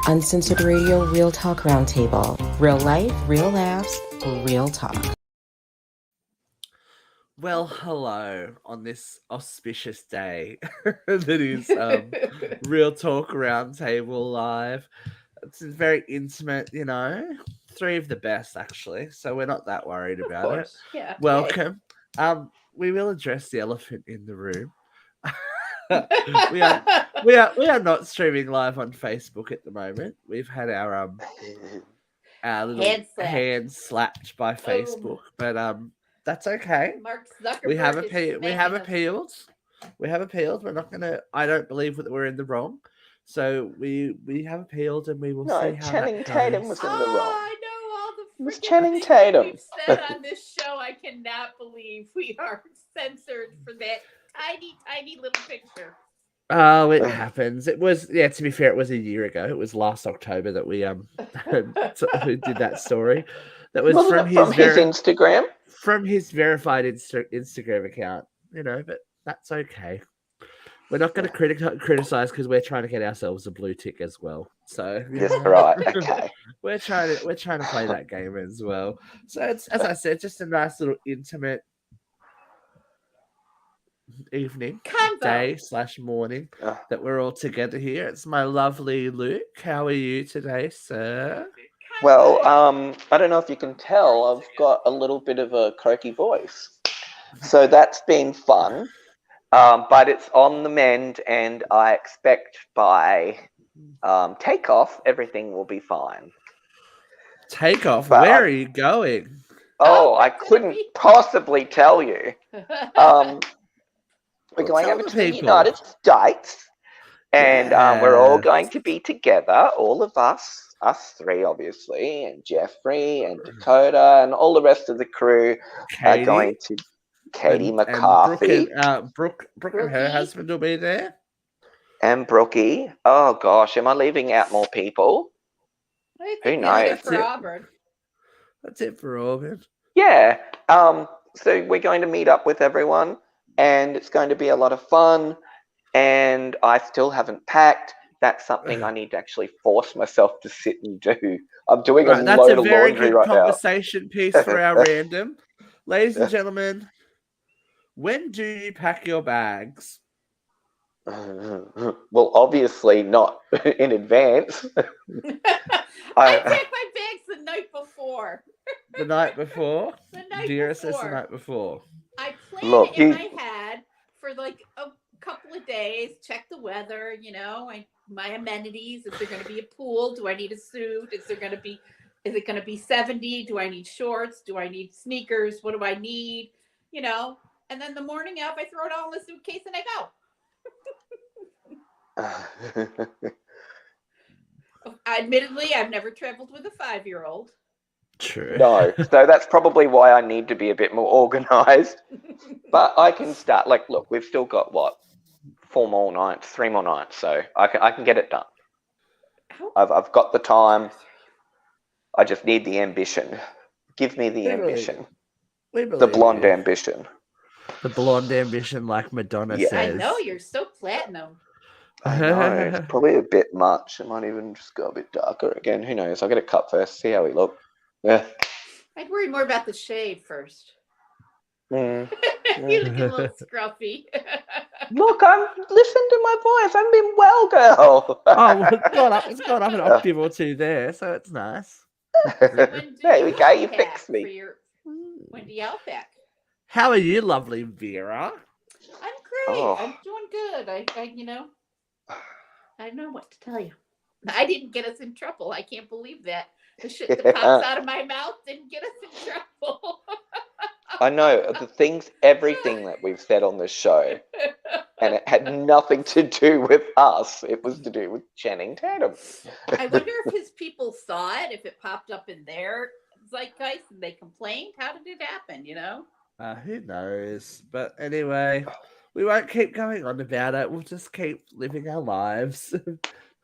Uncensored Radio Real Talk Roundtable. Real life, real laughs, real talk. Well, hello on this auspicious day that is Real Talk Roundtable Live. It's very intimate, you know. Three of the best, actually, so we're not that worried Of about it. course, yeah. Welcome. We will address the elephant in the room. we are not streaming live on Facebook at the moment. We've had our little hand slapped by Facebook, but that's okay. Mark Zuckerberg We have is we have smacking us. appealed. We have appealed. We're not gonna. I don't believe that we're in the wrong. So we have appealed, and we will see how Channing that goes. Tatum was in the wrong. I know all the It was freaking Channing things Tatum. that we've said on this show. I cannot believe we are censored for that tiny little picture. Oh, it happens. It was, yeah, to be fair, it was a year ago. It was last October that we did that story. That was Wasn't it from his Instagram? From his verified Instagram account, you know, but that's okay. We're not going to criticize because we're trying to get ourselves a blue tick as well. So Yes, right. Okay. we're trying to play that game as well. So it's, as I said, just a nice little intimate evening, day/morning that we're all together here. It's my lovely Luke. How are you today, sir? Well, I don't know if you can tell, I've got a little bit of a croaky voice, so that's been fun. But it's on the mend, and I expect by takeoff everything will be fine. Takeoff? Where are you going? Oh, I couldn't possibly tell you. We're going over to the United States, and we're all going to be together, all of us three, obviously, and Jeffrey and Dakota and all the rest of the crew are going to. Katie McCarthy. And Brooke and her husband will be there. And Brookie. Oh, gosh, am I leaving out more people? Who knows? That's it for Auburn. Yeah. So we're going to meet up with everyone, and it's going to be a lot of fun. And I still haven't packed. That's something I need to actually force myself to sit and do. I'm doing a load of laundry right now. That's a very good conversation piece for our random. Ladies and gentlemen, when do you pack your bags? Well, obviously not in advance. I pack my bags the night before. The night before? The night Vera before. says the night before. I plan in my head for like a couple of days, check the weather, you know, my amenities. Is there going to be a pool? Do I need a suit? Is it going to be 70? Do I need shorts? Do I need sneakers? What do I need? You know, and then the morning of, I throw it all in the suitcase and I go. Admittedly, I've never traveled with a 5-year-old. True. No, so that's probably why I need to be a bit more organized. But I can start. Like, look, we've still got 3 more nights, so I can get it done. I've got the time. I just need the ambition. Give me the ambition. The blonde ambition. The blonde ambition, like Madonna says. I know, you're so platinum. I know, it's probably a bit much. I might even just go a bit darker again. Who knows? I'll get it cut first, see how we look. Yeah. I'd worry more about the shave first. Mm. You look a little scruffy. Look, listen to my voice. I'm being well, girl. Oh, it's gone up an octave or two there, so it's nice. So there we go. You fixed me. When do you outback? How are you, lovely Vera? I'm great. I'm doing good. I don't know what to tell you. I didn't get us in trouble. I can't believe that. The shit that pops out of my mouth didn't get us in trouble. I know everything that we've said on this show, and it had nothing to do with us. It was to do with Channing Tatum. I wonder if his people saw it, if it popped up in their zeitgeist and they complained. How did it happen, you know? Who knows? But anyway, we won't keep going on about it. We'll just keep living our lives.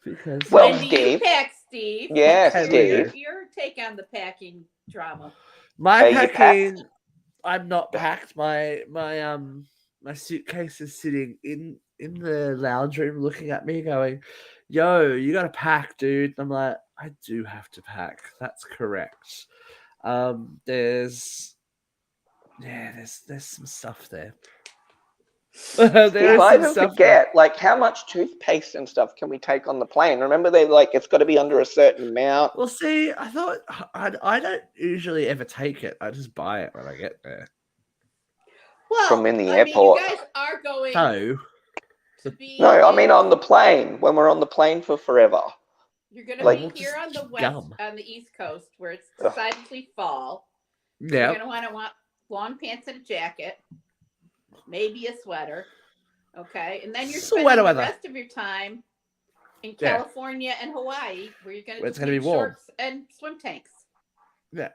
Because when do you pack, Steve? Yeah, Steve. Your take on the packing drama. My packing, I'm not packed. My suitcase is sitting in in the lounge room looking at me going, yo, you got to pack, dude. I'm like, I do have to pack. That's correct. There's some stuff there. There Steve, is I some even stuff forget, like, how much toothpaste and stuff can we take on the plane? Remember, they like it's got to be under a certain amount. Well, see, I thought I don't usually ever take it. I just buy it when I get there. Well, From in the I mean, airport. you guys are going So, to be. No, I mean on the plane when we're on the plane for forever. You're going to like- be here on the gum. on the East Coast where it's decidedly fall. yeah. You're going to want long pants and a jacket, maybe a sweater. Okay, and then you're spending Sweater the weather. rest of your time in Yeah. California and Hawaii, where you're going Where to it's gonna be warm. shorts and swim tanks. Yeah.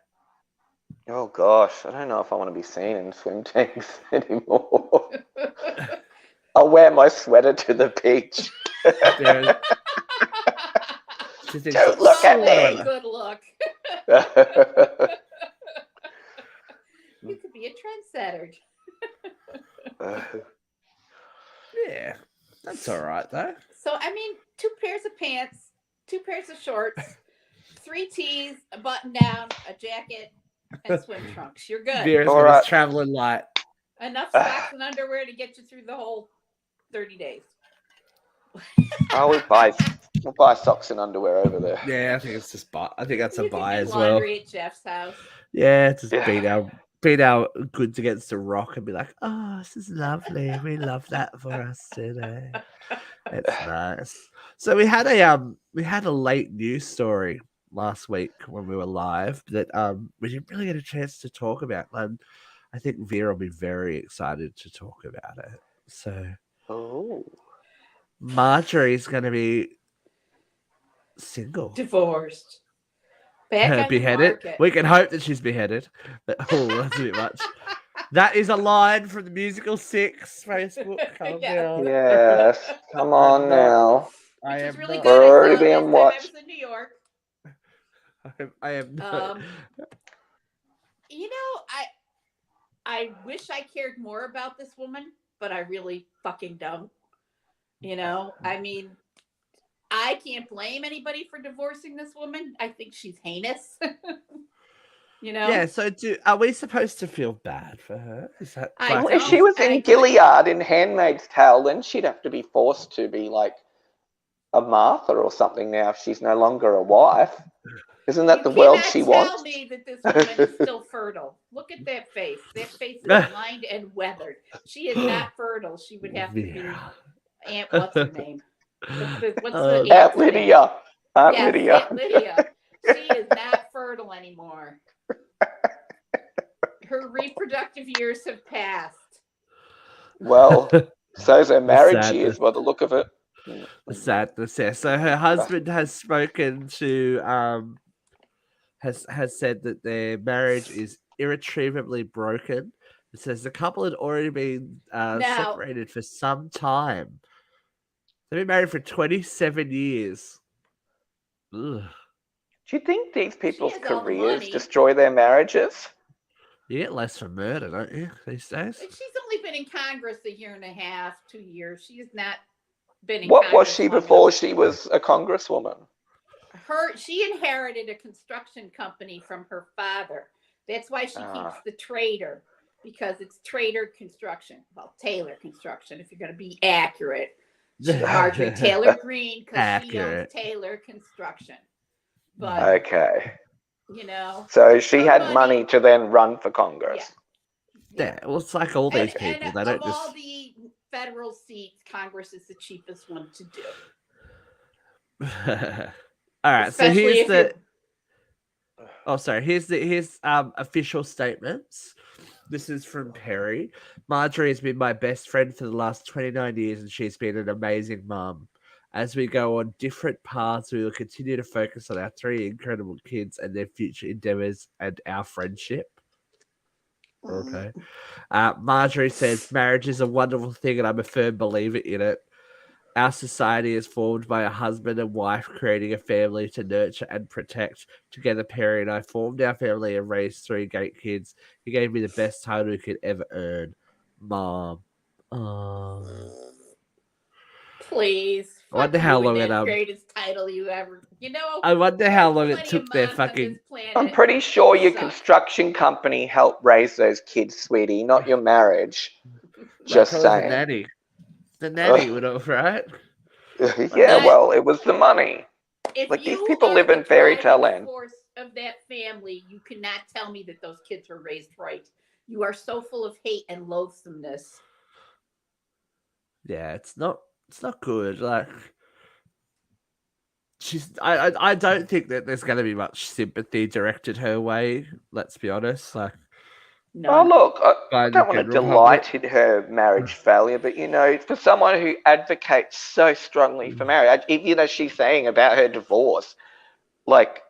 Oh gosh, I don't know if I want to be seen in swim tanks anymore. I'll wear my sweater to the beach. There- she thinks Don't it's look at sweater me. weather. Good look. You could be a trendsetter. Yeah, that's all right though. So I mean, 2 pairs of pants, 2 pairs of shorts, 3 tees, a button down, a jacket, and swim trunks. You're good. Vera's All got right. his traveling light. Enough socks and underwear to get you through the whole 30 days. We'll buy socks and underwear over there. Yeah, I think it's just buy. I think that's a You can buy do as well. laundry at Jeff's house. Yeah, just Yeah. beat our goods against the rock and be like, oh, this is lovely. We love that for us today. It's nice. So we had a late news story last week when we were live that we didn't really get a chance to talk about. I think Vera will be very excited to talk about it. So Oh. Marjorie's going to be single. Divorced. Back on the Beheaded. market. We can hope that she's beheaded. Oh, that's a bit much. That is a line from the musical 6 Facebook. Calm Yeah. down. Yes, come on I'm not- now. I Which was am really not- good. We're I already saw it being last time I watched. was in New York. I am not. You know, I wish I cared more about this woman, but I really fucking don't. You know, I mean, I can't blame anybody for divorcing this woman. I think she's heinous. You know? Yeah, so are we supposed to feel bad for her? Is that I Well, like- if she was in I- Gilead in Handmaid's Tale, then she'd have to be forced to be like a Martha or something now if she's no longer a wife. Isn't that the world she cannot tell wants? me that this woman is still fertile. Look at that face. That face is lined and weathered. She is not fertile. She would have to be Yeah. Aunt, what's her name? What's the Um, Aunt aunt's name? Lydia. Aunt Yes, Lydia. Aunt Lydia. She is not fertile anymore. Her reproductive years have passed. Well, so's her marriage sadness. years by the look of it. The sadness. Yeah. So her husband has spoken to has said that their marriage is irretrievably broken. It says the couple had already been separated for some time. They've been married for 27 years. Ugh. Do you think these people's has all the careers money. destroy their marriages? You get less for murder, don't you, these days? And she's only been in Congress a year and a half, 2 years. She has not been in What was Congress she long before enough. she was a congresswoman? She inherited a construction company from her father. That's why she keeps the Trader, because it's Trader Construction. Well, Taylor Construction, if you're going to be accurate. Marjorie Taylor Greene, because she owns Accurate. Taylor Construction. But Okay. you know, So she her had money to then run for Congress. Yeah, well, it's like all these people. And They don't of all just. the federal seats, Congress is the cheapest one to do. All right, so Especially here's if the. you're- Oh, sorry. Here's official statements. This is from Perry. Marjorie has been my best friend for the last 29 years, and she's been an amazing mum. As we go on different paths, we will continue to focus on our 3 incredible kids and their future endeavors and our friendship. Okay. Marjorie says marriage is a wonderful thing, and I'm a firm believer in it. Our society is formed by a husband and wife creating a family to nurture and protect. Together, Perry and I formed our family and raised 3 great kids. He gave me the best title he could ever earn, Mom. Oh. Please. I wonder Fuck how you long and it that greatest title you ever. I wonder how long there's it plenty of took their moms on fucking. this planet I'm pretty sure that your suck. construction company helped raise those kids, sweetie, not your marriage. Just Probably the saying. nanny. The nanny would have, right? Yeah, well, it was the money. If Like, these you people are live the in fairy tale driving land. force of that family, you cannot tell me that those kids were raised right. You are so full of hate and loathsomeness. Yeah, it's not good. Like, I don't think that there's going to be much sympathy directed her way. Let's be honest. Like, Oh, None. look, I by the don't want to general public. delight in her marriage failure, but, for someone who advocates so strongly for marriage, she's saying about her divorce, like,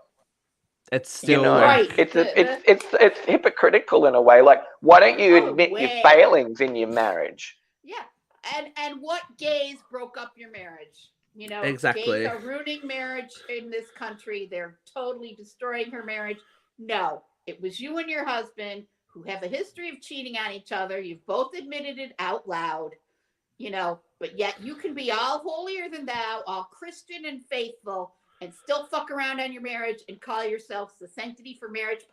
It's still Right. like it's hypocritical in a way. Like, why don't you Oh, admit your way. failings in your marriage? Yeah. And what gays broke up your marriage? Exactly. Gays are ruining marriage in this country. They're totally destroying her marriage. No, it was you and your husband who have a history of cheating on each other. You've both admitted it out loud, but yet you can be all holier than thou, all Christian and faithful, and still fuck around on your marriage and call yourselves the Sanctity for Marriage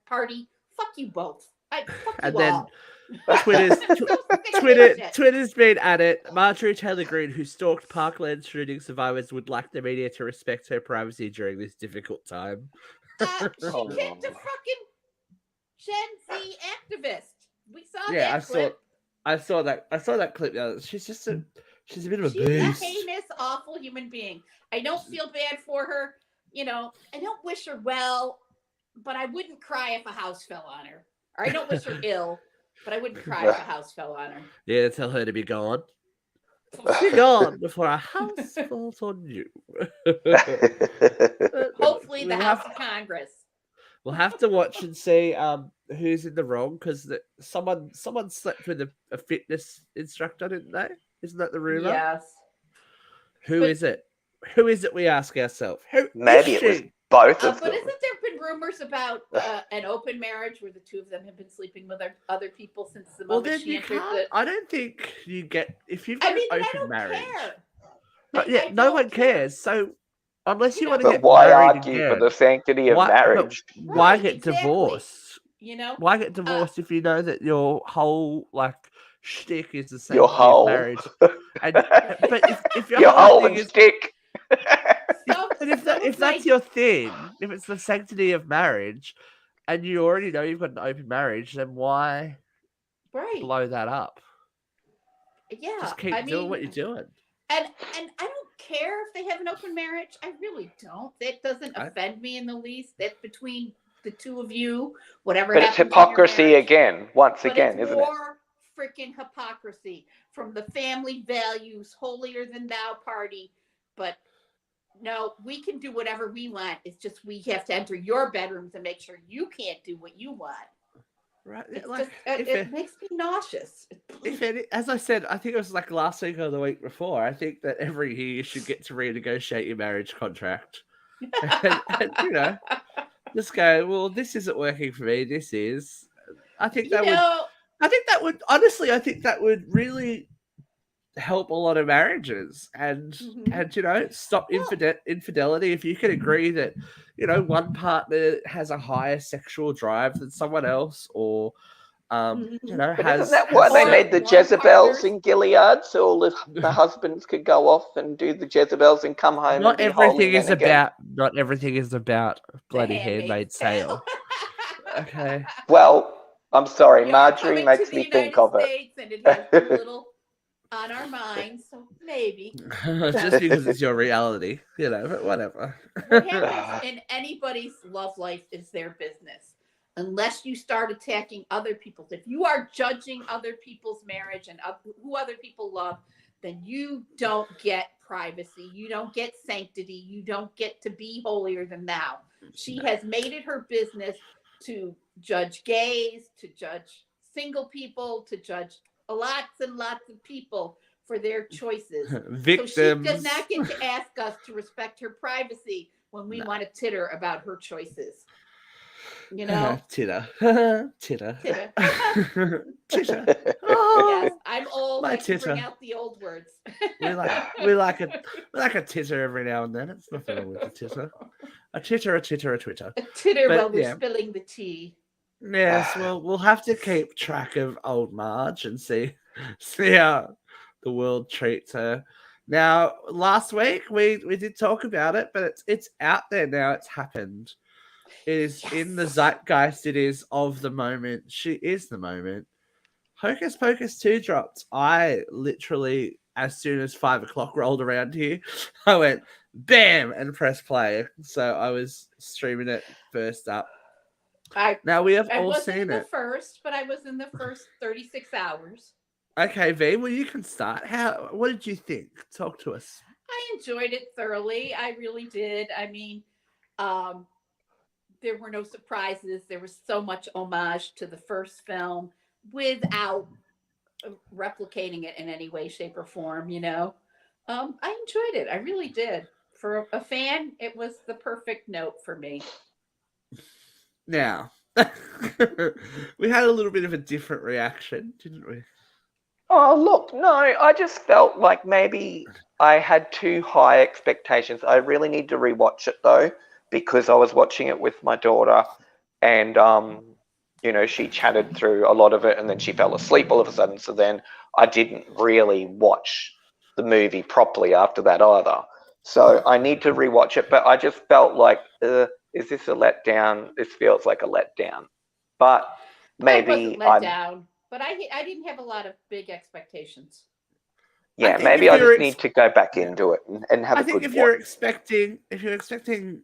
party. Fuck you both. Fuck And you then all. Twitter's So sick of this shit. Twitter's been at it. Marjorie Taylor Greene, who stalked Parkland shooting survivors, would like the media to respect her privacy during this difficult time. She kicked a fucking Gen Z activist. We saw Yeah, that clip. I saw that clip. She's a bit of a She's beast. a heinous, awful human being. I don't feel bad for her. I don't wish her well, but I wouldn't cry if a house fell on her. Or I don't wish her ill, but I wouldn't cry if a house fell on her. Yeah, tell her to be gone. Be gone before a house falls on you. Hopefully the House of Congress. We'll have to watch and see who's in the wrong, because someone slept with a fitness instructor, didn't they? Isn't that the rumor? Yes. Who is it? Who is it? We ask ourselves. Who Maybe is it was she? both of But them. isn't there been rumors about an open marriage where the two of them have been sleeping with other people since the Well, moment then she you entered can't. I don't think you get if you've got I an open don't marriage. care. Yeah, no one cares. So unless you want to But get why married argue again, for the sanctity of marriage? why Right, get exactly. divorced? Why get divorced if you know that your whole shtick is the Your sanctity of whole. marriage? But if your Your whole whole thing and is, stick. but if that's your thing, if it's the sanctity of marriage, and you already know you've got an open marriage, then why blow that up? Yeah, Just keep doing what you're doing. And I don't care if they have an open marriage. I really don't. That doesn't offend me in the least. That's between the two of you. Whatever. But it's hypocrisy again, once again, isn't it? More freaking hypocrisy from the family values, holier than thou party. But no, we can do whatever we want. It's just we have to enter your bedrooms and make sure you can't do what you want. Right. It makes me nauseous. As I said, I think it was last week or the week before. I think that every year you should get to renegotiate your marriage contract, and just go. Well, this isn't working for me. This is. I think that would honestly. I think that would really help a lot of marriages and stop infidelity. If you can agree that one partner has a higher sexual drive than someone else, or but isn't that why they made the Jezebels in Gilead, so all the husbands could go off and do the Jezebels and come home and be holy men again? Not everything is about bloody Handmaid's Tale. Okay. Well, I'm sorry, Marjorie makes me think of it. And it has a little on our minds, so maybe. Just because it's your reality, but whatever. What happens in anybody's love life is their business. Unless you start attacking other people's. If you are judging other people's marriage and who other people love, then you don't get privacy. You don't get sanctity. You don't get to be holier than thou. She has made it her business to judge gays, to judge single people, to judge lots and lots of people for their choices. Victims. So she does not get to ask us to respect her privacy when we want to titter about her choices. You know, Titter. Titter. titter. Titter. Oh, Yes, I'm old. my I can bring titter. out the old words. We like a titter every now and then. It's nothing wrong with a titter. A titter, a titter, a twitter. A titter But while we're yeah. spilling the tea. Yes, well, we'll have to keep track of old Marge and see how the world treats her. Now, last week we did talk about it, but it's out there now. It's happened. It is in the Yes. zeitgeist. It is of the moment. She is the moment. Hocus Pocus 2 dropped. I literally, as soon as 5 o'clock rolled around here, I went bam and pressed play. So I was streaming it first up. Now we have I all wasn't in seen the it. first, but I was in the first 36 hours. Okay, V, well you can start. What did you think? Talk to us. I enjoyed it thoroughly. I really did. I mean, um, there were no surprises. There was so much homage to the first film without replicating it in any way, shape, or form, you know. I enjoyed it. I really did. For a fan, it was the perfect note for me. Now, we had a little bit of a different reaction, didn't we? Oh, look, no, I just felt like maybe I had too high expectations. I really need to rewatch it though, because I was watching it with my daughter and she chatted through a lot of it and then she fell asleep all of a sudden. So then I didn't really watch the movie properly after that either. So I need to rewatch it, but I just felt like, is this a letdown? This feels like a letdown. But I wasn't maybe let down, but I didn't have a lot of big expectations. yeah, think maybe if I you're just need to go back into it and have I a think good if watch. you're expecting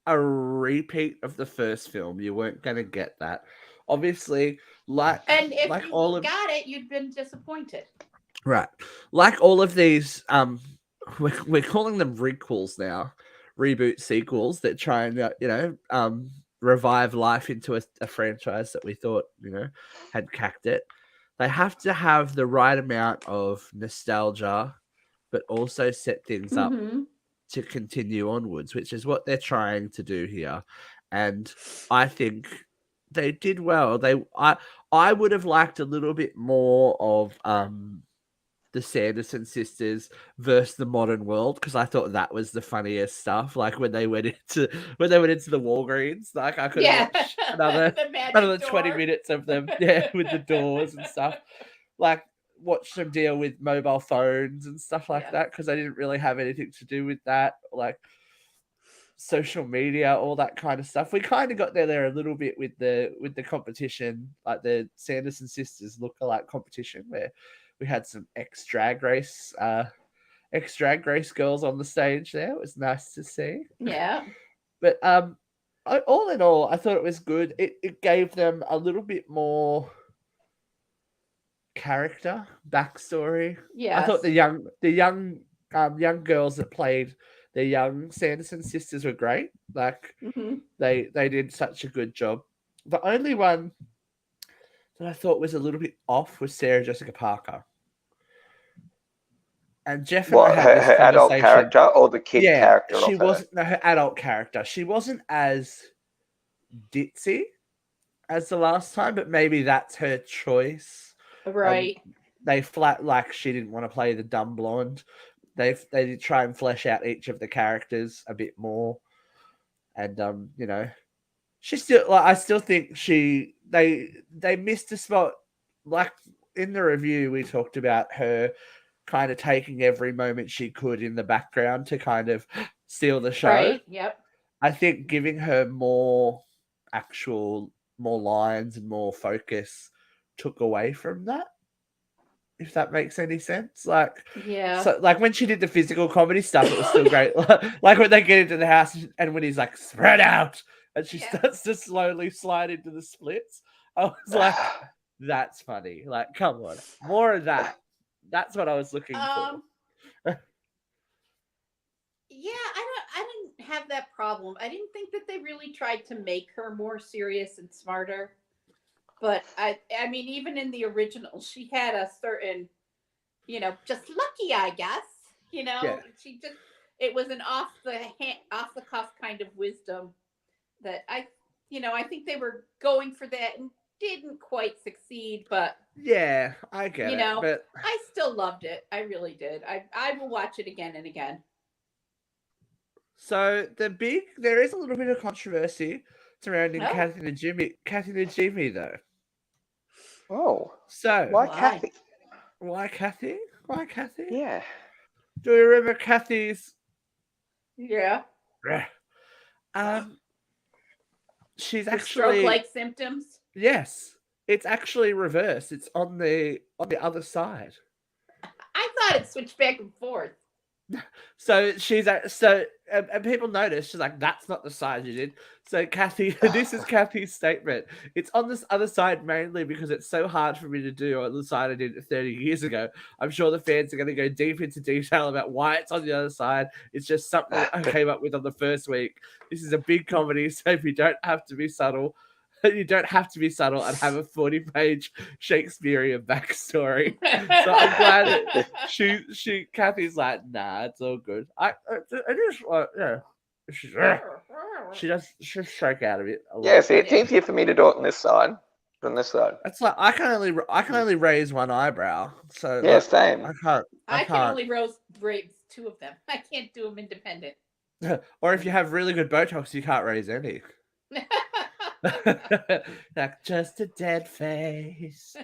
a repeat of the first film, you weren't going to get that. Obviously, And if like you all of got it, you'd been disappointed. right, like all of these, we're calling them requels now, reboot sequels that try and revive life into a franchise that we thought had cacked it. They have to have the right amount of nostalgia, but also set things up Mm-hmm. to continue onwards, which is what they're trying to do here. And I think they did well. I would have liked a little bit more of the Sanderson sisters versus the modern world, because I thought that was the funniest stuff. Like when they went into the Walgreens, like I could have watched another The magic another door. 20 minutes of them, yeah, with the doors and stuff. Like watch them deal with mobile phones and stuff like that, because they didn't really have anything to do with that. Like social media, all that kind of stuff. We kind of got there a little bit with the competition, like the Sanderson sisters look-alike competition, where we had some ex drag race girls on the stage there. It was nice to see. Yeah. But all in all, I thought it was good. It gave them a little bit more character, backstory. Yes. I thought the young girls that played the young Sanderson sisters were great. Like Mm-hmm. they did such a good job. The only one that I thought was a little bit off was Sarah Jessica Parker. And Jeff and I What, had her, this her adult conversation. character or the kid Yeah, character she of her? wasn't her adult character. She wasn't as ditzy as the last time, but maybe that's her choice. Right. They flat like she didn't want to play the dumb blonde. They did try and flesh out each of the characters a bit more, and she still I still think they missed a spot. Like in the review, we talked about her kind of taking every moment she could in the background to kind of steal the show. Right. Yep. I think giving her more lines and more focus took away from that, if that makes any sense. Like, Yeah. so like when she did the physical comedy stuff, it was still great. Like when they get into the house and when he's like spread out and she starts to slowly slide into the splits, I was like, that's funny. Like, come on, more of that. That's what I was looking for. Yeah, I didn't have that problem. I didn't think that they really tried to make her more serious and smarter. But I mean, even in the original, she had a certain, just lucky, I guess. Yeah. It was an off the cuff kind of wisdom that I I think they were going for that and didn't quite succeed, but Yeah, I get it. But I still loved it. I really did. I will watch it again and again. so there is a little bit of controversy surrounding Oh. Kathy and Jimmy though. Oh, So why Why? Kathy? why Kathy? Why Kathy? Yeah. Do you remember Kathy's? Yeah. She's The actually stroke-like symptoms. yes. It's actually reversed. It's on the other side. I thought it switched back and forth. So and people notice she's like, that's not the side you did. So Kathy, this is Kathy's statement. It's on this other side mainly because it's so hard for me to do on the side I did 30 years ago. I'm sure the fans are going to go deep into detail about why it's on the other side. It's just something I came up with on the first week. This is a big comedy, so if you don't have to be subtle. You don't have to be subtle and have a 40-page Shakespearean backstory. So I'm glad that Kathy's like, nah, it's all good. I just she stroke out of it a lot. Yeah, see, it's easier for me to do it on this side than this side. It's like I can only raise one eyebrow. So Yeah, like, same. I can only raise two of them. I can't do them independent. Or if you have really good Botox, you can't raise any. Like just a dead face.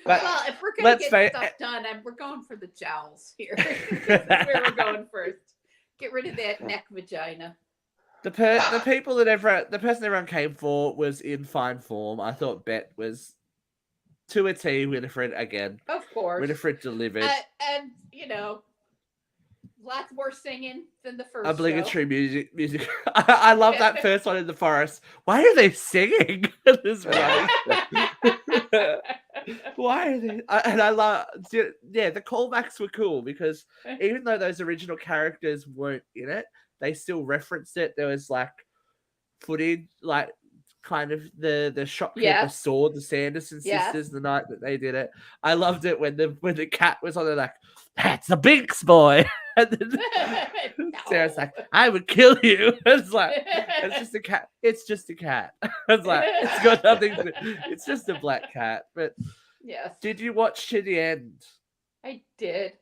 But well, if we're gonna get stuff done, we're going for the jowls here. This is where we're going first. Get rid of that neck vagina. The person everyone came for was in fine form. I thought Bet was to a T. Winifred again. Of course, Winifred delivered, and lots more singing than the first. Obligatory music. I love that first one in the forest. Why are they singing? This Why are they? And I love. Yeah, the callbacks were cool because even though those original characters weren't in it, they still referenced it. There was like footage, like kind of the shopkeeper saw the Sanderson sisters the night that they did it. I loved it when the cat was on there like, that's the Binks boy. And then Sarah's like, I would kill you. It's like, it's just a cat. It's just a cat. It's like, it's got nothing to, it's just a black cat. But yes. Did you watch to the end? I did.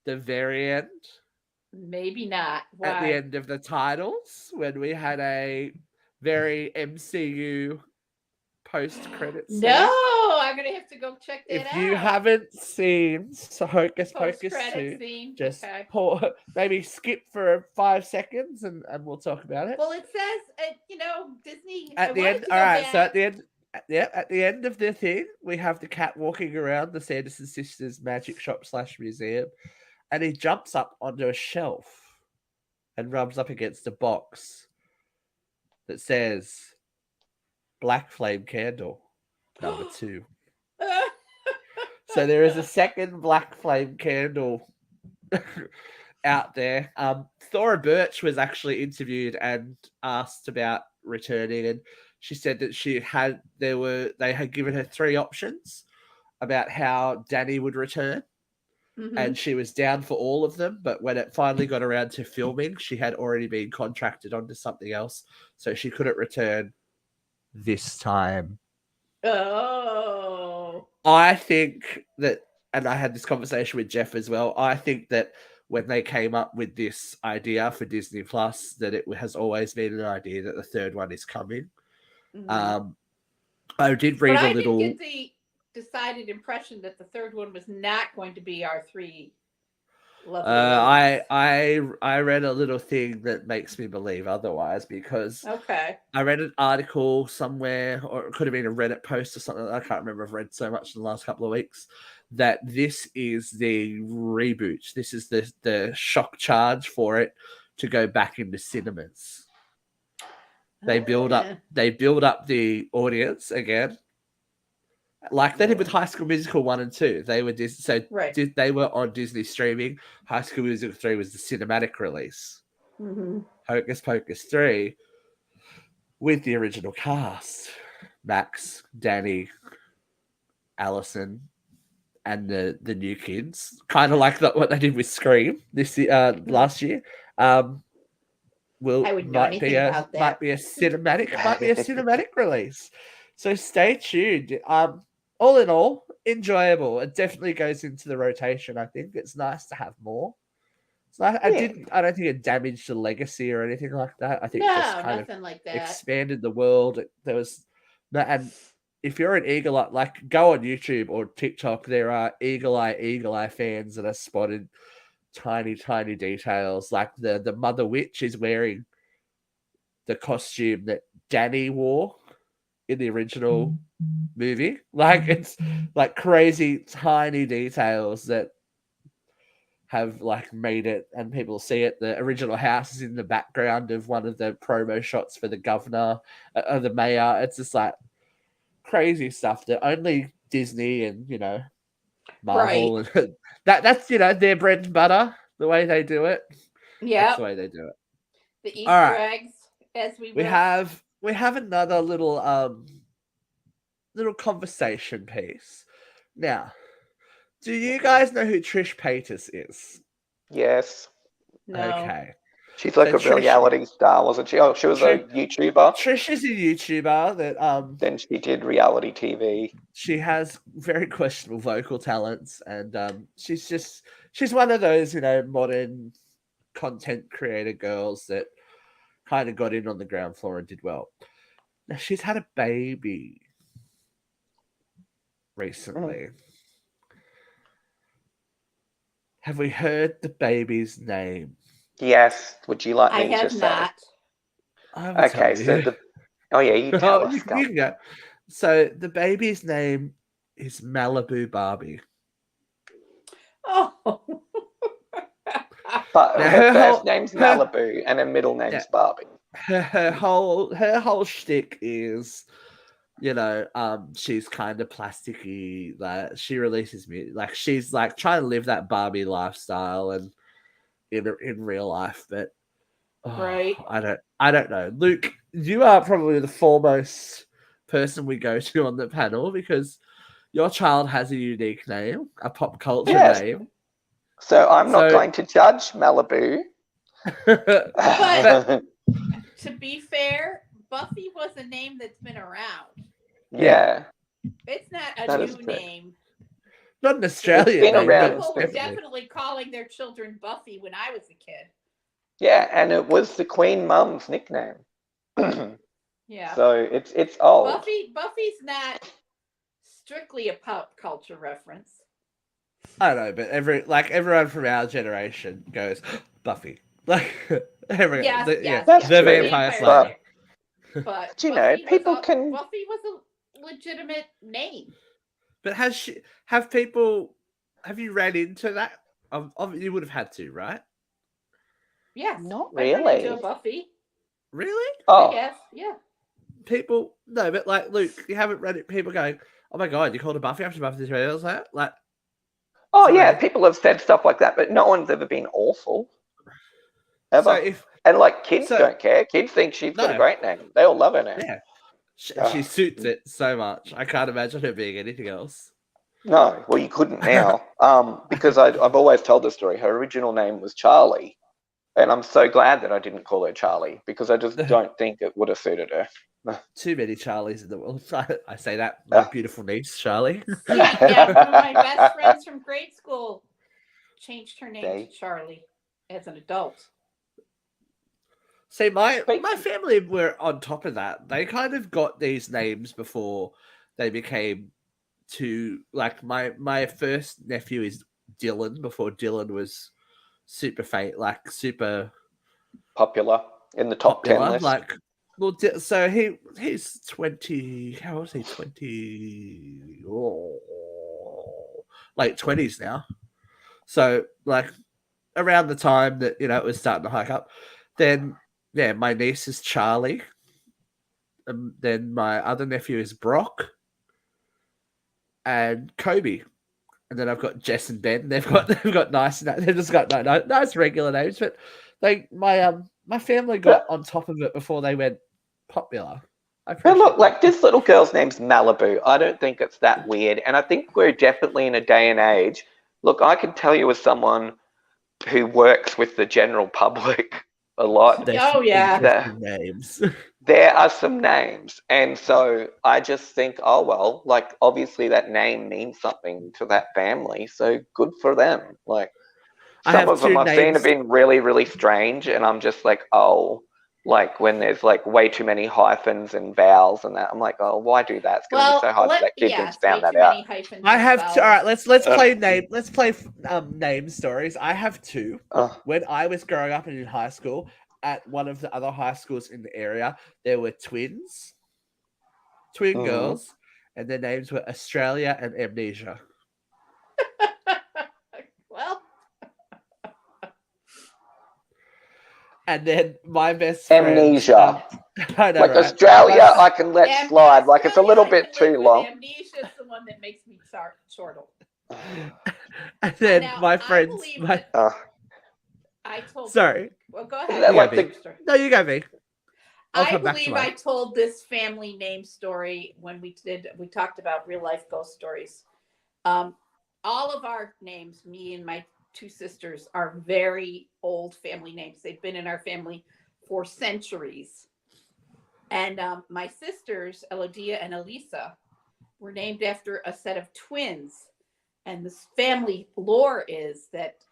The very end? Maybe not. Why? At the end of the titles, when we had a very MCU post-credit scene. No, I'm gonna have to go check that out. If you haven't seen Hocus Pocus 2, scene. just maybe skip for 5 seconds and we'll talk about it. Well, it says, Disney. At the end, all right. So at the end, at the end of the thing, we have the cat walking around the Sanderson sisters' magic shop / museum, and he jumps up onto a shelf and rubs up against a box that says Black Flame Candle number 2. So there is a second Black Flame Candle out there. Thora Birch was actually interviewed and asked about returning, and she said that they had given her 3 options about how Danny would return. Mm-hmm. And she was down for all of them, but when it finally got around to filming, she had already been contracted onto something else, so she couldn't return this time. Oh. I think that, and I had this conversation with Jeff as well, I think that when they came up with this idea for Disney Plus, that it has always been an idea that the third one is coming. Mm-hmm. I did read a little... I didn't get the decided impression that the third one was not going to be our 3 lovely I read a little thing that makes me believe otherwise, because I read an article somewhere, or it could have been a Reddit post or something. I can't remember. I've read so much in the last couple of weeks that this is the reboot. This is the shock charge for it to go back into cinemas. They build up the audience again, like they did with High School Musical 1 and 2. They were they were on Disney streaming. High School Musical 3 was the cinematic release. Mm-hmm. Hocus Pocus 3 with the original cast: Max, Danny, Allison, and the new kids. Kind of like what they did with Scream this last year. I wouldn't know anything about that. might be a cinematic release. So stay tuned. All in all, enjoyable. It definitely goes into the rotation. I think it's nice to have more. So I don't think it damaged the legacy or anything like that. I think it just kind of like that. expanded the world. There was and if you're an eagle eye, like go on YouTube or TikTok, there are eagle eye fans that are spotted tiny details. Like the Mother Witch is wearing the costume that Danny wore in the original movie. Like it's like crazy tiny details that have like made it and people see it. The original house is in the background of one of the promo shots for the governor or the mayor. It's just like crazy stuff that only Disney and Marvel and that's their bread and butter, the way they do it. Yeah, that's the way they do it. The Easter eggs, as we have another little conversation piece now. Do you guys know who Trish Paytas is? Yes. No. Okay. She's like a reality star, wasn't she? Oh, she was a YouTuber. Trish is a YouTuber that Then she did reality TV. She has very questionable vocal talents, and she's one of those modern content creator girls that kind of got in on the ground floor and did well. Now she's had a baby recently. Have we heard the baby's name? Yes. Would you like me to say? I have not. Okay, so you tell us. You can go. So the baby's name is Malibu Barbie. Oh. But her first name's Malibu and her middle name's Barbie. Her whole shtick is, she's kind of plasticky. Like she releases music, like she's like trying to live that Barbie lifestyle and in real life, but right. I don't know. Luke, you are probably the foremost person we go to on the panel because your child has a unique name, a pop culture name. So I'm not going to judge Malibu. But to be fair, Buffy was a name that's been around. Yeah. It's not a new name. Not an Australian name. People were definitely calling their children Buffy when I was a kid. Yeah, and it was the Queen Mum's nickname. Yeah. So it's old. Buffy's not strictly a pop culture reference. I know, but everyone from our generation goes Buffy. Like everyone, that's the true. Vampire Slayer. But people can. Buffy was a legitimate name. But have you read into that? You would have had to, right? Yes. Not I read really. into Buffy. Really? Oh. Yes. Yeah. People no, but like Luke, you haven't read it. People going, "Oh my god, you called a Buffy after Buffy the Vampire Slayer?" Like, oh yeah, people have said stuff like that, but no one's ever been awful. Ever. So kids don't care. Kids think she's got a great name. They all love her name. Yeah. She suits it so much. I can't imagine her being anything else. No, well, you couldn't now. Because I've always told the story. Her original name was Charlie. And I'm so glad that I didn't call her Charlie because I just don't think it would have suited her. Too many Charlies in the world. I say that. My beautiful niece, Charlie. Yeah, one of my best friends from grade school changed her name to Charlie as an adult. See, my family were on top of that. They kind of got these names before they became like my first nephew is Dylan before Dylan was super super popular in the top 10 list. Like, well, so he's 20. How old is he? 20. Late 20s now. So like around the time that it was starting to hike up, then. Yeah, my niece is Charlie. Then my other nephew is Brock. And Kobe. And then I've got Jess and Ben. They've got nice. They've just got nice regular names. But my family got on top of it before they went popular. And look, like this little girl's name's Malibu. I don't think it's that weird. And I think we're definitely in a day and age. Look, I can tell you as someone who works with the general public. a lot. There's Oh, some yeah. interesting names. There are some names, and so I just think, oh well, like obviously that name means something to that family, so good for them. Like I some have of them two I've seen have names. been really, really strange, and I'm just like, oh, like when there's like way too many hyphens and vowels and that, I'm like, oh, why do that? It's going to be so hard for that kid to yes, sound way that too out. many hyphens. I and have two. All right, vowels. let's play name stories. I have two. Oh, When I was growing up and in high school, at one of the other high schools in the area, there were twin Mhm. girls, and their names were Australia and Amnesia. Well, And then my best friend, Amnesia. I know, Like right? Australia, I can let slide. Like it's a little Australia, I bit can live too with. long. Amnesia is the one that makes me chortle. And then Now, my I friends, believe my that- Uh, I told. sorry, Well, go Isn't ahead. that You like go, the- Vic. No, you go, V. I'll I come back to believe mine. I told this family name story when we talked about real life ghost stories. All of our names, me and my two sisters, are very old family names. They've been in our family for centuries. And my sisters, Elodia and Elisa, were named after a set of twins. And this family lore is that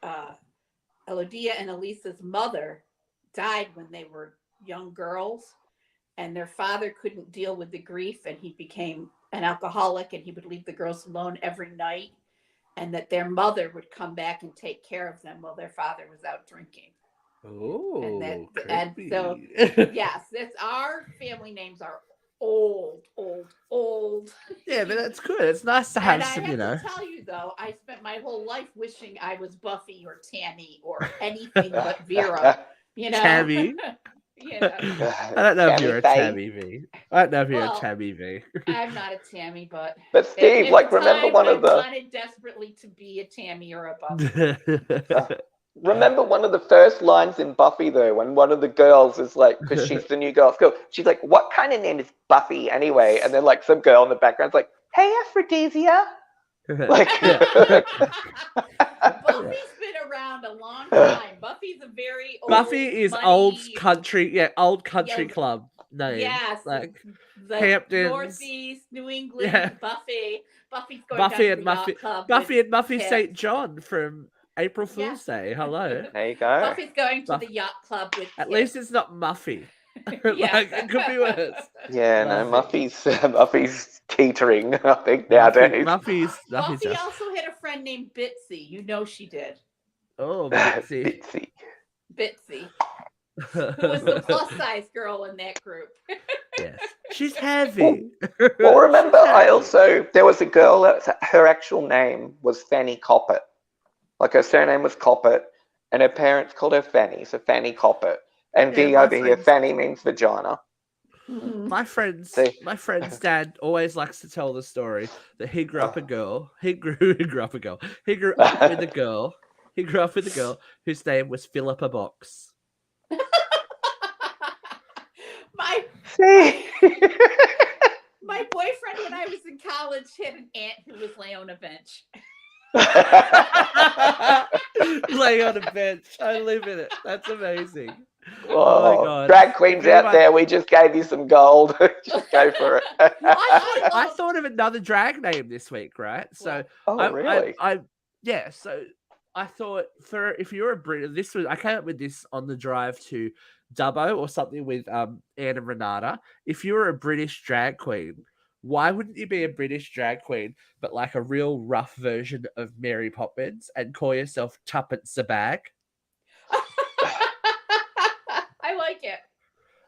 Elodia and Elisa's mother died when they were young girls, and their father couldn't deal with the grief, and he became an alcoholic, and he would leave the girls alone every night, and that their mother would come back and take care of them while their father was out drinking. Oh, And so yes, that's our family names are old. Yeah, but that's good. It's nice to have And I some, have you know. to tell you though, I spent my whole life wishing I was Buffy or Tammy or anything but Vera. You know, Tammy. you know, I don't know if Tammy you're a Faye. Tammy V. I don't know if you're Well, a Tammy V. I'm not a Tammy, but But Steve, at like the remember time, one I of the wanted desperately to be a Tammy or a Buffy. remember one of the first lines in Buffy though, when one of the girls is like, because she's the new girl at school, she's like, "What kind of name is Buffy anyway?" And then like some girl in the background's like, "Hey, Aphrodisia." Like, Buffy's been around a long time. Buffy's a very old, Buffy is money, old country, old country Yeah, club name. Yes, like the Hamptons. Northeast, New England, Yeah. Buffy. Buffy's going Buffy down and to the Buffy, yacht club. Buffy with and Buffy Pip. St. John from April Fool's Yes. Day. Hello. there you go. Buffy's going to Buff- the yacht club with At Pip. least it's not Muffy. Yeah. Like it could be worse. Yeah, no, Buffy. Muffy's teetering, I think, nowadays. Muffy's Buffy rough. also had a friend named Bitsy. You know she did. Oh, Bitsy. Bitsy. Bitsy, who was the plus size girl in that group. Yes. She's heavy. Well, remember, She's heavy. there was a girl that her actual name was Fanny Coppet. Like her surname was Coppet, and her parents called her Fanny, so Fanny Coppet. And Yeah, V my over here, friends- Fanny means vagina. My friend's See? dad always likes to tell the story that he grew up a girl. He grew up a girl. He grew up with a girl. He grew up with a girl whose name was Philippa Box. See? My boyfriend, when I was in college, had an aunt who was lay on a bench. Lay on a bench. I live in it. That's amazing. Oh, my God. drag queens If out anyone- there, we just gave you some gold. Just go for it. I thought of another drag name this week, right? So Oh, really? So I thought for if you're a Brit, I came up with this on the drive to Dubbo or something with Anna Renata. If you were a British drag queen, why wouldn't you be a British drag queen, but like a real rough version of Mary Poppins and call yourself Tuppence a Bag? I like it.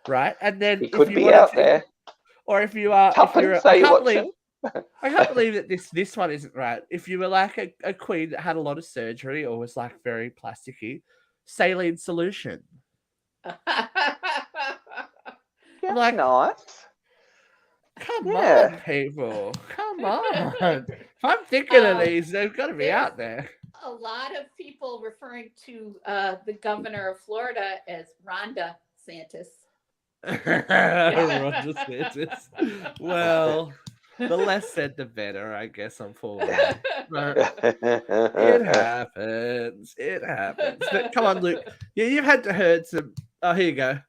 Right? And then He if could you be wanted out to- there. Or if you are, Tuppence, I are you can't believe watching? I can't believe that this one isn't right. If you were like a queen that had a lot of surgery or was like very plasticky, saline solution. Yeah, like- nice. Come Yeah. on, people. Come on. If I'm thinking of these, they've got to be out there. A lot of people referring to the governor of Florida as Rhonda Santis. Ron DeSantis. Well, The less said, the better, I guess, unfortunately. It happens. It happens. But come on, Luke. Yeah, you've had to heard some. Oh, here you go.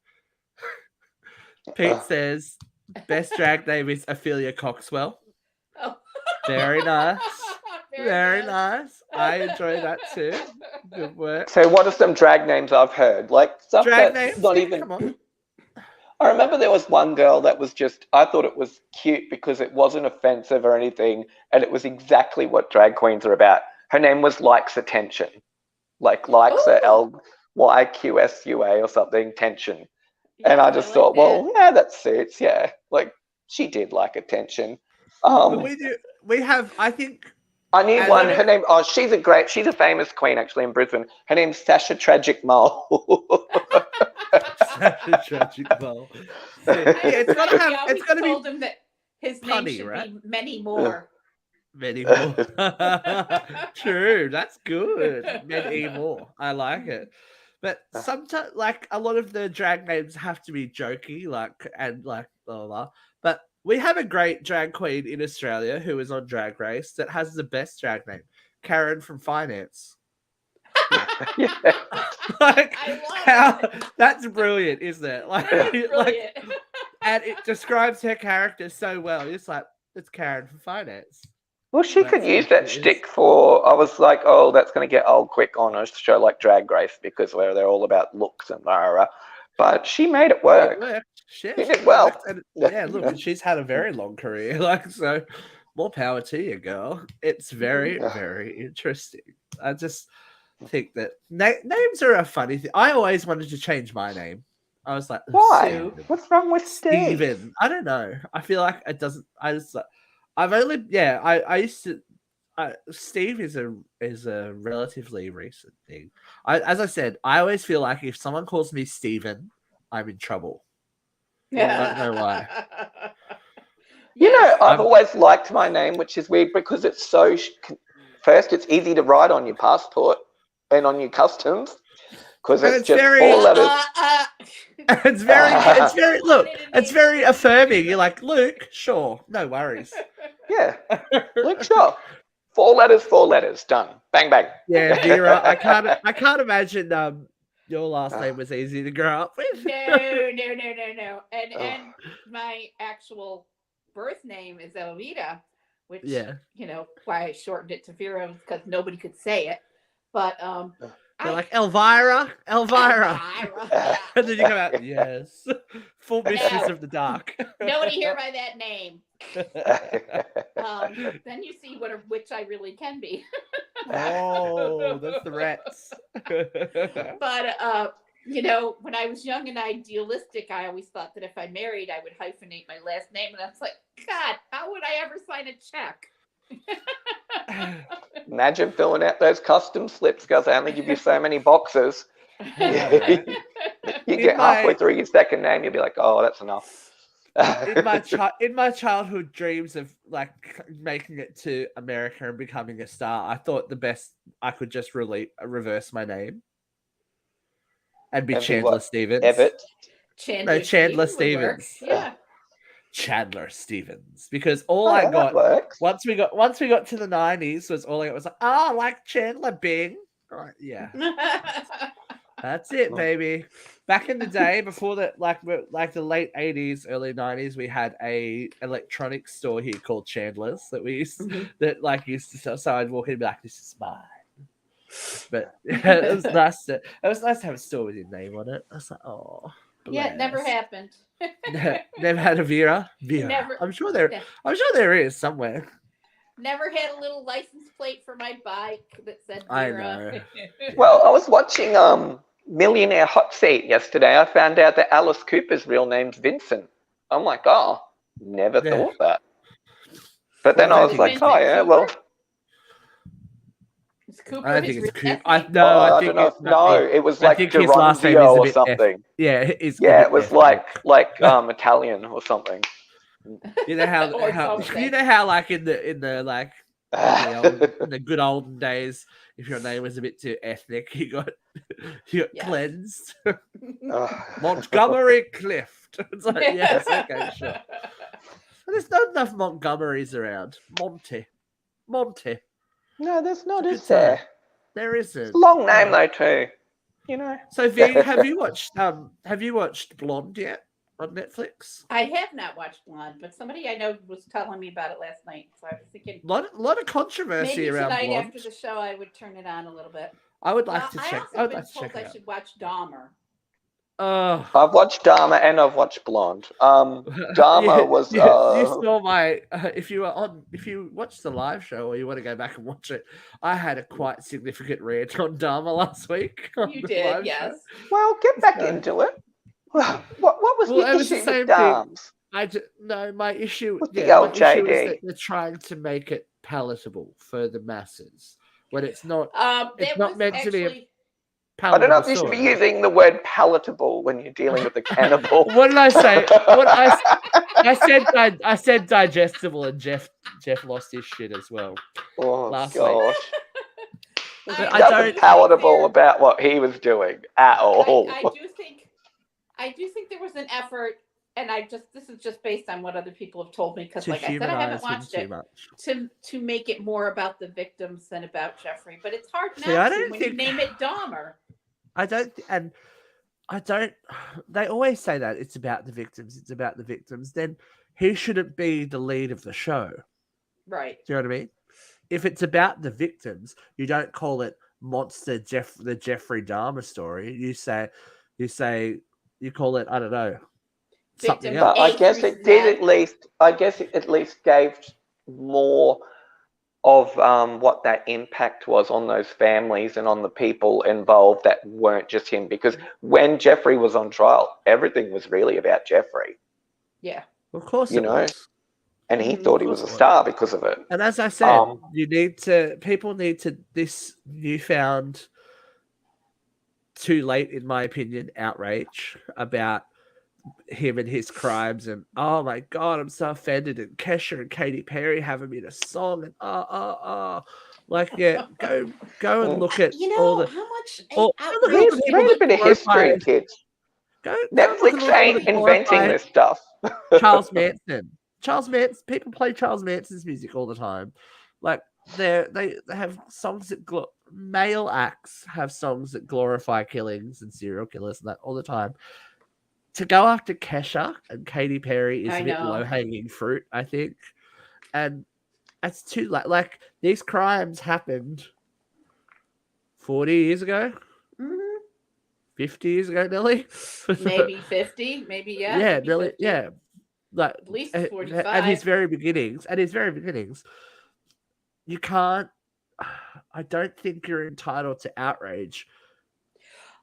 Pete says, best drag name is Ophelia Coxwell. Oh. Very nice. Very good. nice. I enjoy that too. Good work. So what are some drag names I've heard? Like stuff Drag that's names? not Yeah, even. come on. I remember there was one girl that was just, I thought it was cute because it wasn't offensive or anything, and it was exactly what drag queens are about. Her name was Likes Attention. Like likes Ooh. LYQSUA or something, tension. Yeah, And I just like thought, that. well, yeah, that suits, yeah. Like she did like attention. But we do. We have, I think. I knew And one. I Her name. Oh, she's a famous queen actually in Brisbane. Her name's Sasha Tragic Mole. Such a tragic bowl. Yeah, it's gotta have. I It's gotta told be him that his punny, name should right? be many more. many more. True, that's good. Many more. I like it. But sometimes, like a lot of the drag names have to be jokey, and blah blah blah. But we have a great drag queen in Australia who is on Drag Race that has the best drag name, Karen from Finance. Yeah. Like I love it. That's brilliant, isn't it? Like, Brilliant. and it describes her character so well. It's like it's Karen from Finance. Well, she could That's use what that it is. shtick for. I was like, oh, that's going to get old quick on a show like Drag Race because where they're all about looks and rah. But she made it work. It worked. Yeah, She she did well. worked. And, yeah, look, she's had a very long career. Like, so more power to you, girl. It's very, very interesting. I just think that names are a funny thing. I always wanted to change my name. I was like, Why? Stephen. What's wrong with Steve? Steven. I don't know. I feel like it doesn't. I just. I've only. Yeah. I used to. Steve is a relatively recent thing. As I said, I always feel like if someone calls me Steven, I'm in trouble. I don't know why. You know, I've always liked my name, which is weird because it's so. First, it's easy to write on your passport and on your customs because it's just very, 4 letters. It's very. Look, it's very affirming. You're like, Luke, sure, no worries. Yeah, Luke, sure. 4 letters, done. Bang, bang. Yeah, Vera, I can't imagine your last name was easy to grow up with. No. And my actual birth name is Elvira, which you know why I shortened it to Vera because nobody could say it. But they're like Elvira. And then you come out, yes, full mistress of the dark. Nobody here by that name. Then you see which I really can be. Oh, the threats. But you know, when I was young and idealistic, I always thought that if I married, I would hyphenate my last name, and I was like, God, how would I ever sign a check? Imagine filling out those custom slips because they only give you so many boxes. You get halfway through your second name, you'll be like, oh, that's enough. In my childhood dreams of like making it to America and becoming a star, I thought the best I could just reverse my name and be Chandler Stevens. Everett? Chandler Stevens. Yeah. Chandler Stevens, because all I got once we got to the 90s was all I got was like, like Chandler Bing. Right, yeah. That's it, baby. Back in the day, before that, like the late 80s, early 90s, we had a electronics store here called Chandler's that we used used to sell. So I'd walk in and be like, "This is mine." But it was nice to have a store with your name on it. I was like, "Oh, bless." Yeah, it never happened. Never had a Vera. Never. I'm sure there is somewhere. Never had a little license plate for my bike that said Vera. I know. Well, I was watching Millionaire Hot Seat yesterday. I found out that Alice Cooper's real name's Vincent. I'm like, oh, never thought that. But then I was like, Vincent oh yeah, Cooper? well. Is Cooper I don't his think it's real Cooper. last name? I don't know. No, it was like think his last name is Gerundio a or bit something. it was like Italian or something. You know how Or something. you know how like in the like in the good olden days, if your name was a bit too ethnic, you got cleansed. Montgomery Clift. It's like, yes, okay, sure. There's not enough Montgomerys around. Monty. No, there's not, It's a is good there? time. There isn't. It's a long name though too. You know. So V, have you watched Blonde yet on Netflix? I have not watched Blonde, but somebody I know was telling me about it last night, so I was thinking Lot of controversy maybe around tonight Blonde. after the show I would turn it on a little bit. I would like to I check. also I would been like to told check I it out. should watch Dahmer. Oh, I've watched Dharma and I've watched Blonde. Dharma was. you saw my. If you watched the live show or you want to go back and watch it, I had a quite significant rant on Dharma last week. You did, yes. Well, get back into it. What was Well, the it was the issue same with thing. Darms? My issue. With the My issue is LJD. that they're trying to make it palatable for the masses when it's not. It's That not was meant to be a actually I don't know if palatable you should be story. using the word palatable when you're dealing with a cannibal. What did I say? I said digestible, and Jeff lost his shit as well. Oh last week. gosh. But I I Nothing don't- palatable about what he was doing at all. I do think there was an effort, and this is just based on what other people have told me, because To like I said, I haven't humanize him watched too it, much. to make it more about the victims than about Jeffrey. But it's hard not See, I to don't when you think- name it Dahmer. I don't. They always say that it's about the victims. It's about the victims. Then he shouldn't be the lead of the show. Right. Do you know what I mean? If it's about the victims, you don't call it the Jeffrey Dahmer story. You call it, I don't know, something Victim else. But I A guess through it did Z. at least. I guess it at least gave more of what that impact was on those families and on the people involved that weren't just him. Because when Jeffrey was on trial, everything was really about Jeffrey, Yeah. Of course, you it know. was. and he Mhm. thought he was a star because of it. And as I said, Um, people need to this newfound, too late in my opinion, outrage about him and his crimes, and oh my god, I'm so offended, and Kesha and Katy Perry have him in a song, and like go and look at You know all the how much all- outrage look at read, people read a bit of history, glorified- kids. go and look Netflix at all ain't the inventing glorified this stuff. Charles Manson. People play Charles Manson's music all the time. Like they have songs that male acts have songs that glorify killings and serial killers and that all the time. To go after Kesha and Katy Perry is I a bit know. low hanging fruit, I think, and it's too late. Like these crimes happened 40 years ago, Mhm. 50 years ago, Nelly. Maybe 50, maybe yeah, maybe Nelly, 50. yeah. Like At least at 45. his very beginnings, you can't. I don't think you're entitled to outrage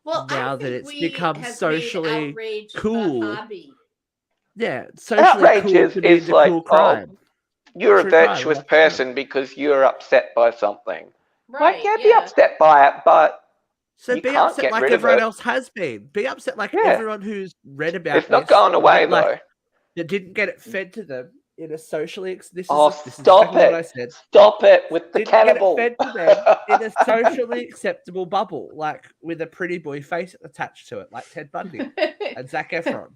Well, now I that think it's we become have made socially outrage cool. a hobby. Yeah, socially Outrage cool is- to be is into like, cool crime. You're a True crime, virtuous like, person because you're upset by something. Right. Like, be upset by it, but So you be can't upset get like rid of everyone it. else has been. Be upset like Yeah. everyone who's read about it's not this going away, that, like, though. that didn't get it fed to them in a socially. This Oh, is stop exactly what I it. said. Stop it with the Didn't cannibal. get it fed to them in a socially acceptable bubble, like with a pretty boy face attached to it, like Ted Bundy and Zac Efron.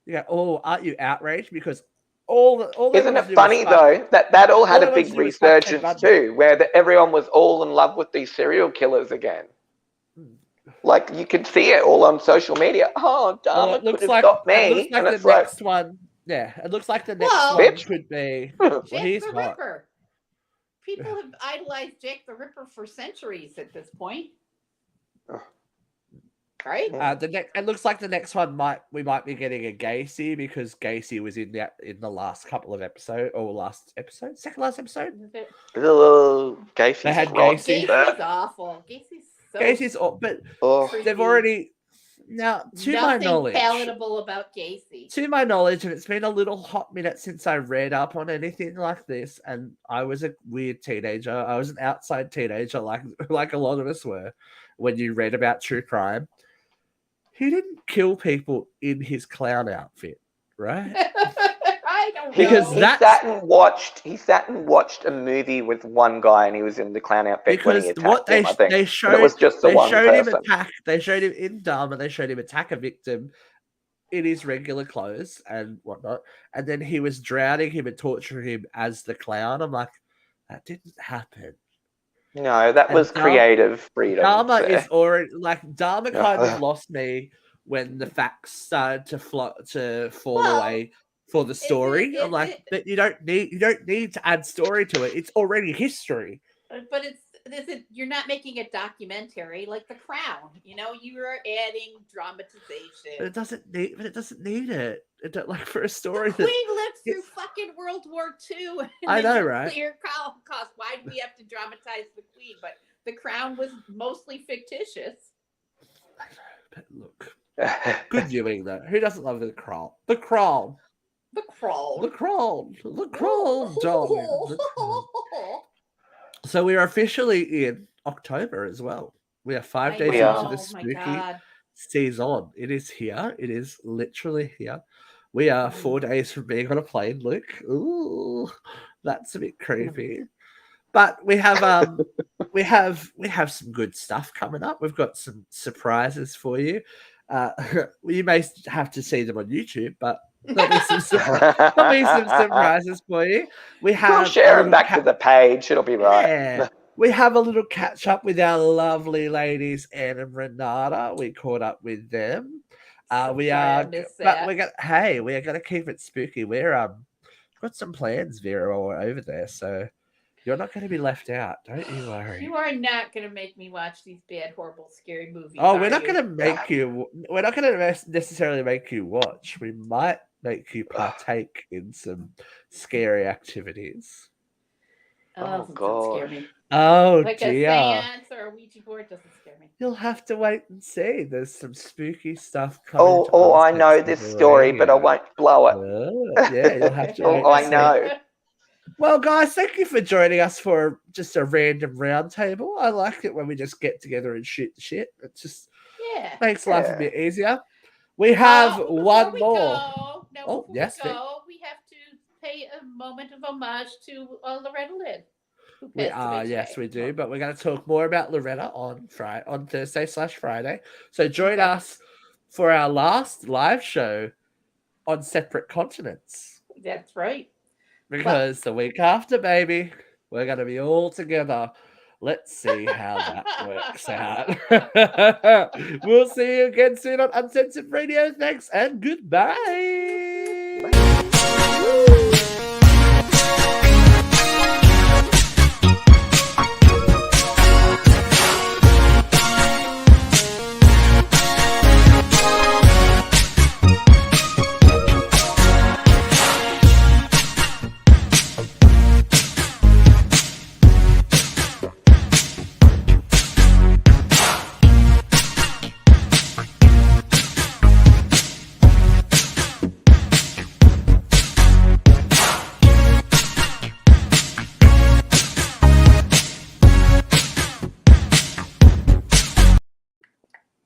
You go, oh, aren't you outraged? Because all they Isn't wanted it to do was funny, fuck- though, that all had all a they wanted big to do was fuck Ted resurgence, Bundy. too, where everyone was all in love with these serial killers again? Like, you could see it all on social media. Oh, Well, Dharma it looks could have like stopped it me. looks like And the it's like, next one. Yeah, it looks like the next Well, one Bitch. could be. Jack he's the not. Ripper. People have idolized Jack the Ripper for centuries at this point. Ugh. Right? It looks like the next one we might be getting a Gacy because Gacy was in the last couple of episodes or second last episode. ugh, Gacy's They had rotten. Gacy. Gacy's awful. Gacy's so Gacy's, but Oh, creepy. they've already now to my Nothing knowledge. palatable about Gacy. To my knowledge, and it's been a little hot minute since I read up on anything like this, and I was a weird teenager. I was an outside teenager, like a lot of us were, when you read about true crime. He didn't kill people in his clown outfit, right? I don't Because know. he sat and watched a movie with one guy, and he was in the clown outfit when he Because what attacked him, I think. they And showed, it was just the they one showed him person. attack. They showed him in Dharma. They showed him attack a victim in his regular clothes and whatnot, and then he was drowning him and torturing him as the clown. I'm like, that didn't happen. No, that And was creative freedom. Dharma there. is already like Dharma kind of Ugh. lost me when the facts started to fall Well, away for the story. I'm like, but you don't need to add story to it. It's already history. But you're not making a documentary like The Crown. You know, you are adding dramatization. But it doesn't need it. It don't, like for a story. The Queen lived through fucking World War II. And I know, right? Clear cost. Why do we have to dramatize the Queen? But The Crown was mostly fictitious. I know, but look, good viewing though. Who doesn't love The Crown? The Crown. The Crown. The Crown. The Crown, darling. The Crown. So we are officially in October as well. We are 5 days into the spooky season. It is here. It is literally here. We are 4 days from being on a plane, Luke. Ooh, that's a bit creepy. But we have we have some good stuff coming up. We've got some surprises for you. You may have to see them on YouTube, but there'll be some surprises for you. We'll share them back to the page. It'll be right. Yeah. We have a little catch up with our lovely ladies, Anne and Renata. We caught up with them. We are going to keep it spooky. We're got some plans, Vera, all over there, so you're not going to be left out. Don't you worry. You are not going to make me watch these bad, horrible, scary movies. Oh, we're not going to make you. We're not going to necessarily make you watch. We might make you partake in some scary activities. Oh God! Scare me. Oh like dear! A seance or a Ouija board doesn't scare me. You'll have to wait and see. There's some spooky stuff coming. Oh, I know this story, but I won't blow it. Yeah, you'll have to. I know. Well, guys, thank you for joining us for just a random roundtable. I like it when we just get together and shoot the shit. It just makes life a bit easier. We have one more. We have to pay a moment of homage to Loretta Lynn. Yes, we do. But we're going to talk more about Loretta on Thursday/Friday. So join us for our last live show on separate continents. That's right. Because the week after, baby, we're going to be all together. Let's see how that works out. We'll see you again soon on Uncensored Radio. Thanks and goodbye.